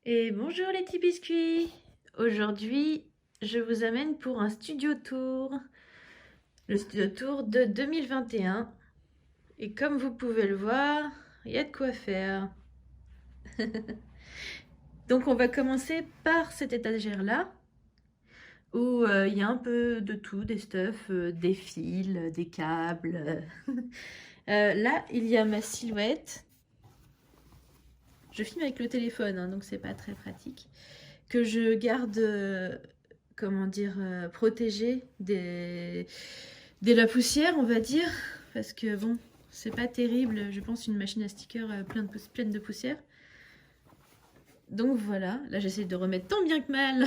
Et bonjour les petits biscuits! Aujourd'hui, je vous amène pour un studio tour. Le studio tour de 2021. Et comme vous pouvez le voir, il y a de quoi faire. Donc on va commencer par cette étagère-là, où il y a un peu de tout, des stuffs, des fils, des câbles. Là, il y a ma silhouette. Je filme avec le téléphone, hein, donc c'est pas très pratique. Que je garde, comment dire, protégée de la poussière, on va dire. Parce que bon, c'est pas terrible, je pense, une machine à stickers pleine de poussière. Donc voilà, là j'essaie de remettre tant bien que mal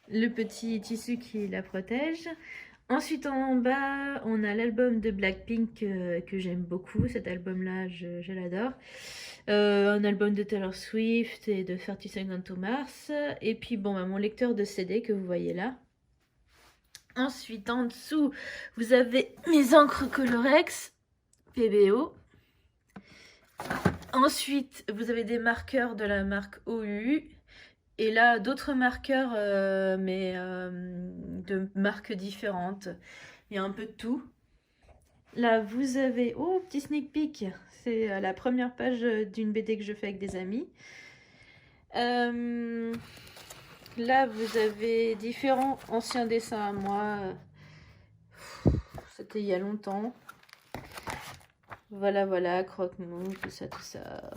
le petit tissu qui la protège. Ensuite en bas, on a l'album de Blackpink que j'aime beaucoup. Cet album-là, je l'adore. Un album de Taylor Swift et de 30 Seconds to Mars. Et puis bon, bah, mon lecteur de CD que vous voyez là. Ensuite, en dessous, vous avez mes encres Colorex PBO. Ensuite, vous avez des marqueurs de la marque OU. Et là, d'autres marqueurs, mais de marques différentes. Il y a un peu de tout. Là, vous avez... Oh, petit sneak peek. C'est la première page d'une BD que je fais avec des amis. Là, vous avez différents anciens dessins à moi. C'était il y a longtemps. Voilà, voilà, croque-mou, tout ça, tout ça.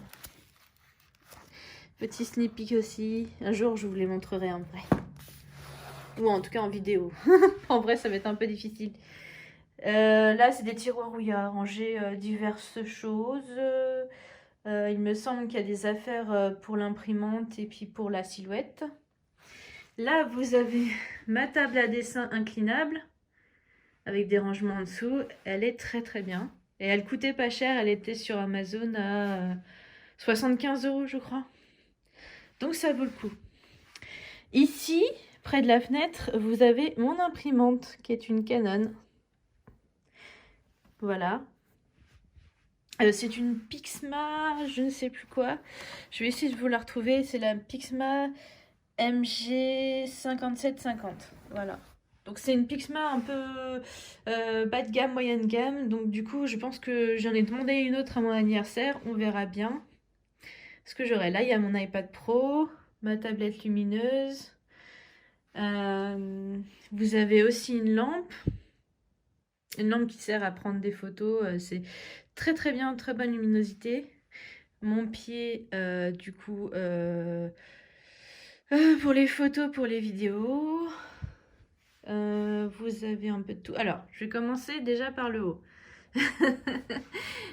Petit sneak peek aussi. Un jour, je vous les montrerai en vrai. Ou en tout cas en vidéo. En vrai, ça va être un peu difficile. Là, c'est des tiroirs où il y a rangé diverses choses. Il me semble qu'il y a des affaires pour l'imprimante et puis pour la silhouette. Là, vous avez ma table à dessin inclinable avec des rangements en dessous. Elle est très très bien. Et elle coûtait pas cher. Elle était sur Amazon à 75 €, je crois. Donc ça vaut le coup. Ici, près de la fenêtre, vous avez mon imprimante qui est une Canon. Voilà. C'est une Pixma, je ne sais plus quoi. Je vais essayer de vous la retrouver. C'est la Pixma MG5750. Voilà. Donc c'est une Pixma un peu bas de gamme, moyenne gamme. Donc du coup, je pense que j'en ai demandé une autre à mon anniversaire. On verra bien ce que j'aurai. Là, il y a mon iPad Pro, ma tablette lumineuse. Vous avez aussi une lampe. Une lampe qui sert à prendre des photos. C'est très très bien, très bonne luminosité. Mon pied, du coup, pour les photos, pour les vidéos. Vous avez un peu de tout. Alors, je vais commencer déjà par le haut.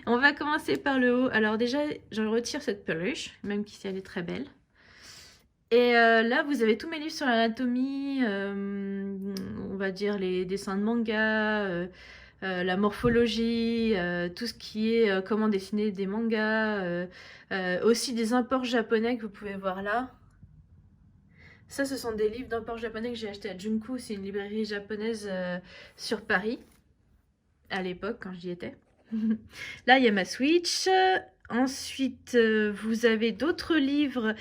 On va commencer par le haut. Alors déjà, je retire cette peluche, même si elle est très belle. Et là, vous avez tous mes livres sur l'anatomie, on va dire les dessins de manga, la morphologie, tout ce qui est comment dessiner des mangas, aussi des imports japonais que vous pouvez voir là. Ça, ce sont des livres d'import japonais que j'ai acheté à Junko, c'est une librairie japonaise sur Paris, à l'époque, quand j'y étais. Là, il y a ma Switch. Ensuite, vous avez d'autres livres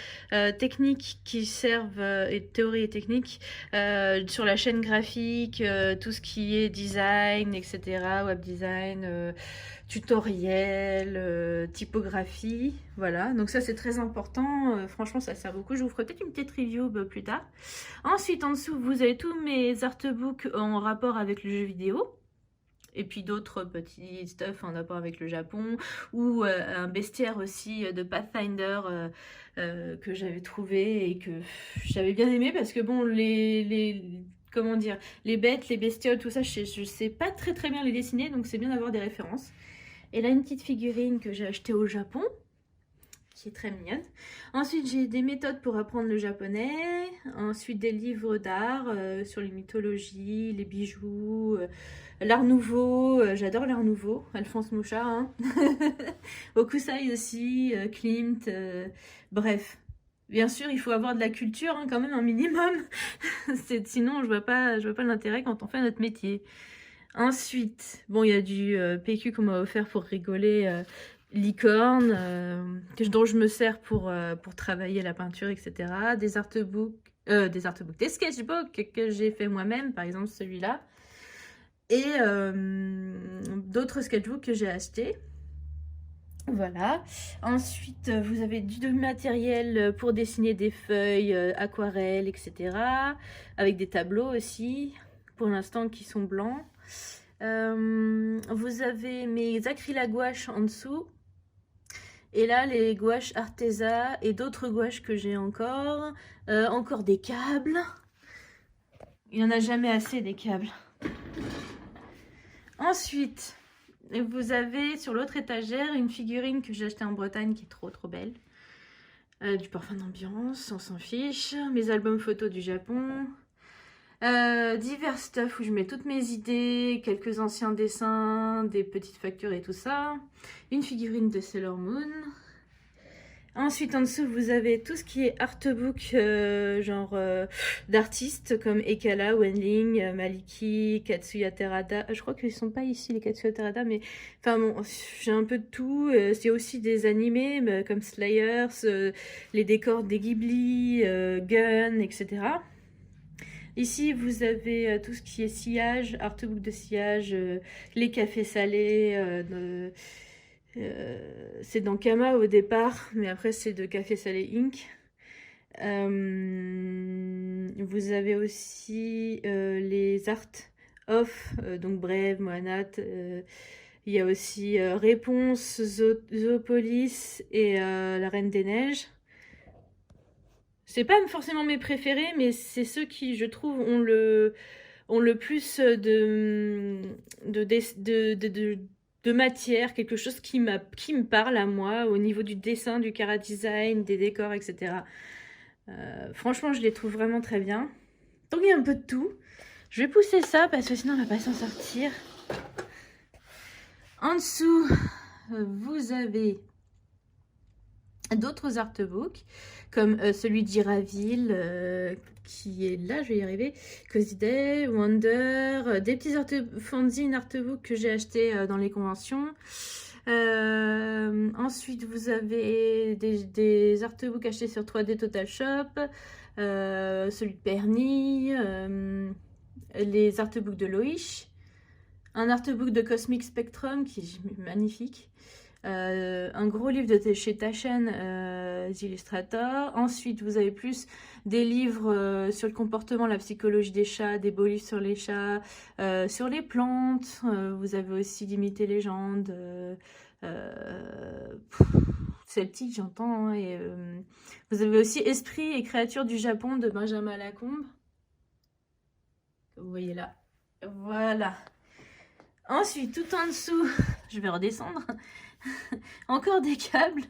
techniques qui servent, et théorie et technique, sur la chaîne graphique, tout ce qui est design, etc., web design, tutoriel, typographie. Voilà, donc ça c'est très important. Franchement, ça sert beaucoup. Je vous ferai peut-être une petite review plus tard. Ensuite, en dessous, vous avez tous mes artbooks en rapport avec le jeu vidéo. Et puis d'autres petits stuff en rapport avec le Japon, ou un bestiaire aussi de Pathfinder que j'avais trouvé et que j'avais bien aimé parce que bon, comment dire, les bêtes, les bestioles, tout ça, je sais pas très très bien les dessiner, donc c'est bien d'avoir des références. Et là, une petite figurine que j'ai achetée au Japon, qui est très mignonne. Ensuite, j'ai des méthodes pour apprendre le japonais. Ensuite, des livres d'art sur les mythologies, les bijoux, l'art nouveau. J'adore l'art nouveau. Alphonse Mouchard, hein. Hokusai aussi, Klimt. Bref. Bien sûr, il faut avoir de la culture, hein, quand même, un minimum. Sinon, je vois pas l'intérêt quand on fait notre métier. Ensuite, bon, il y a du PQ qu'on m'a offert pour rigoler. licornes dont je me sers pour travailler la peinture, etc. Des des sketchbooks que j'ai fait moi-même, par exemple celui-là. Et d'autres sketchbooks que j'ai achetés. Voilà. Ensuite, vous avez du matériel pour dessiner des feuilles, aquarelles, etc. Avec des tableaux aussi, pour l'instant qui sont blancs. Vous avez mes acryles à gouache en dessous. Et là, les gouaches Arteza et d'autres gouaches que j'ai encore. Encore des câbles. Il n'y en a jamais assez des câbles. Ensuite, vous avez sur l'autre étagère une figurine que j'ai achetée en Bretagne qui est trop belle. Du parfum d'ambiance, on s'en fiche. Mes albums photos du Japon. Divers stuff où je mets toutes mes idées, quelques anciens dessins, des petites factures et tout ça. Une figurine de Sailor Moon. Ensuite, en dessous, vous avez tout ce qui est artbook, d'artistes comme Ekala, Wenling, Maliki, Katsuya Terada. Je crois qu'ils sont pas ici, les Katsuya Terada, mais enfin bon, j'ai un peu de tout. C'est aussi des animés comme Slayers, les décors des Ghibli, Gun, etc. Ici, vous avez tout ce qui est sillage, artbook de sillage, les cafés salés. C'est dans Kama au départ, mais après c'est de Café Salé Inc. Vous avez aussi les art off, donc Brève, Moanat. Il y a aussi Réponse, Zoopolis et La Reine des Neiges. C'est pas forcément mes préférés, mais c'est ceux qui, je trouve, ont le plus de matière, quelque chose qui me parle à moi au niveau du dessin, du chara design, des décors, etc. Franchement, je les trouve vraiment très bien. Donc il y a un peu de tout. Je vais pousser ça parce que sinon on va pas s'en sortir. En dessous, vous avez d'autres artbooks comme celui d'Iraville qui est là, je vais y arriver, Cozy Day, Wonder, des petits fanzine artbooks que j'ai achetés dans les conventions. Ensuite vous avez des artbooks achetés sur 3D Total Shop, celui de Perny, les artbooks de Loish, un artbook de Cosmic Spectrum qui est magnifique. Un gros livre de chez Taschen, The Illustrator. Ensuite, vous avez plus des livres sur le comportement, la psychologie des chats, des beaux livres sur les chats, sur les plantes. Vous avez aussi d'imiter légende, celtique, j'entends. Hein, et vous avez aussi Esprit et créatures du Japon de Benjamin Lacombe. Vous voyez là. Voilà. Ensuite, tout en dessous, je vais redescendre. Encore des câbles,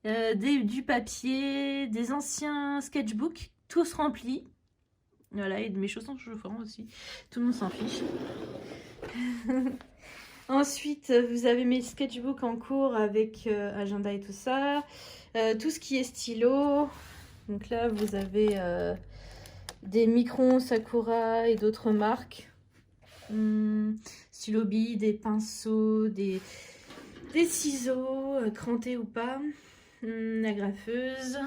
du papier, des anciens sketchbooks, tous remplis. Voilà, et de mes chaussons chauffants aussi. Tout le monde s'en fiche. Ensuite, vous avez mes sketchbooks en cours avec agenda et tout ça. Tout ce qui est stylo. Donc là, vous avez des Micron, Sakura et d'autres marques. Stylo billes, des pinceaux, des ciseaux, crantés ou pas, agrafeuse,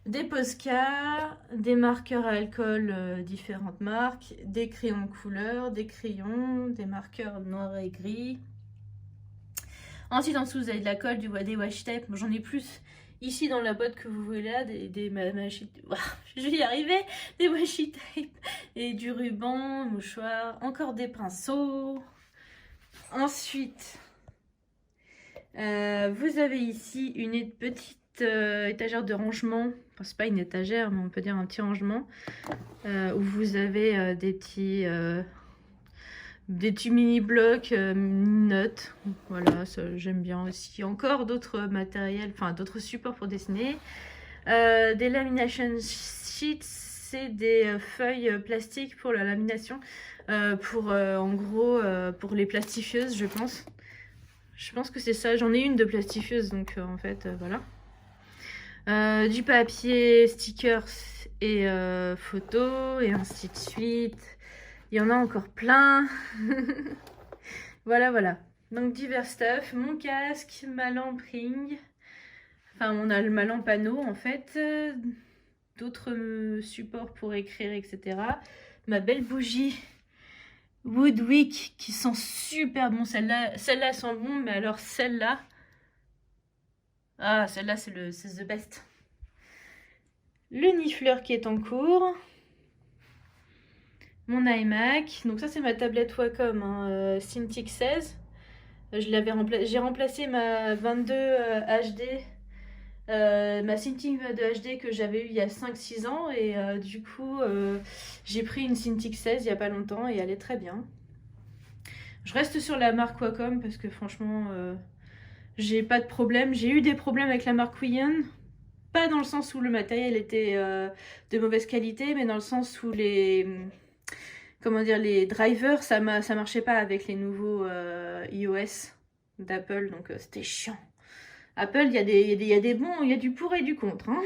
des Posca, des marqueurs à alcool, différentes marques, des crayons couleur, des crayons, des marqueurs noirs et gris. Ensuite, en dessous, vous avez de la colle, des washi tape. J'en ai plus ici dans la boîte que vous voyez là, je vais y arriver, des washi tape et du ruban, mouchoir, encore des pinceaux. Ensuite, vous avez ici une petite étagère de rangement. Enfin, c'est pas une étagère, mais on peut dire un petit rangement. Où vous avez des petits mini-blocs, notes. Voilà, j'aime bien aussi. Encore d'autres matériels, enfin d'autres supports pour dessiner. Des lamination sheets, c'est des feuilles plastiques pour la lamination. En gros, pour les plastifieuses, je pense. Je pense que c'est ça. J'en ai une de plastifieuse, donc en fait, voilà. Du papier, stickers et photos, et ainsi de suite. Il y en a encore plein. Voilà, voilà. Donc divers stuff, mon casque, ma lampe ring, enfin on a ma lampe anneau en fait, d'autres supports pour écrire, etc. Ma belle bougie Woodwick qui sent super bon, celle-là sent bon, mais alors celle-là, ah celle-là c'est the best. Le nifleur qui est en cours. Mon iMac, donc ça c'est ma tablette Wacom, hein, Cintiq 16. J'ai remplacé ma 22 HD, ma Cintiq 22 HD que j'avais eu il y a 5-6 ans et du coup j'ai pris une Cintiq 16 il n'y a pas longtemps et elle est très bien. Je reste sur la marque Wacom parce que franchement j'ai pas de problème. J'ai eu des problèmes avec la marque Wian, pas dans le sens où le matériel était de mauvaise qualité, mais dans le sens où comment dire, les drivers, ça marchait pas avec les nouveaux iOS d'Apple, donc c'était chiant. Apple, il y a des bons, il y a du pour et du contre, hein.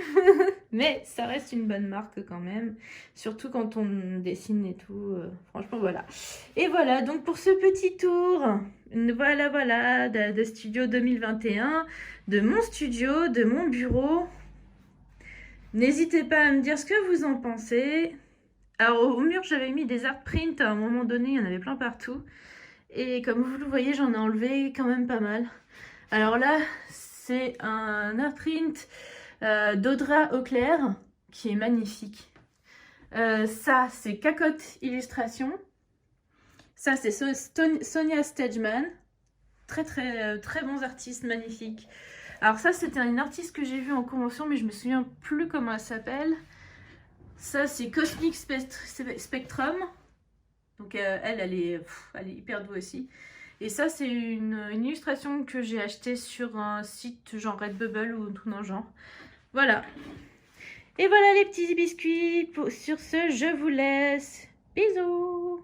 Mais ça reste une bonne marque quand même, surtout quand on dessine et tout, franchement voilà. Et voilà, donc pour ce petit tour, voilà, de Studio 2021, de mon studio, de mon bureau. N'hésitez pas à me dire ce que vous en pensez. Alors au mur j'avais mis des art prints à un moment donné, il y en avait plein partout. Et comme vous le voyez, j'en ai enlevé quand même pas mal. Alors là, c'est un art print d'Audra Auclair qui est magnifique. Ça, c'est Cacotte Illustration. Ça, c'est Sonia Stageman. Très bons artistes, magnifiques. Alors ça, c'était une artiste que j'ai vue en convention, mais je me souviens plus comment elle s'appelle. Ça, c'est Cosmic Spectrum. Donc elle est hyper douée aussi. Et ça, c'est une illustration que j'ai achetée sur un site genre Redbubble ou tout dans le genre. Voilà. Et voilà les petits biscuits. Sur ce, je vous laisse. Bisous.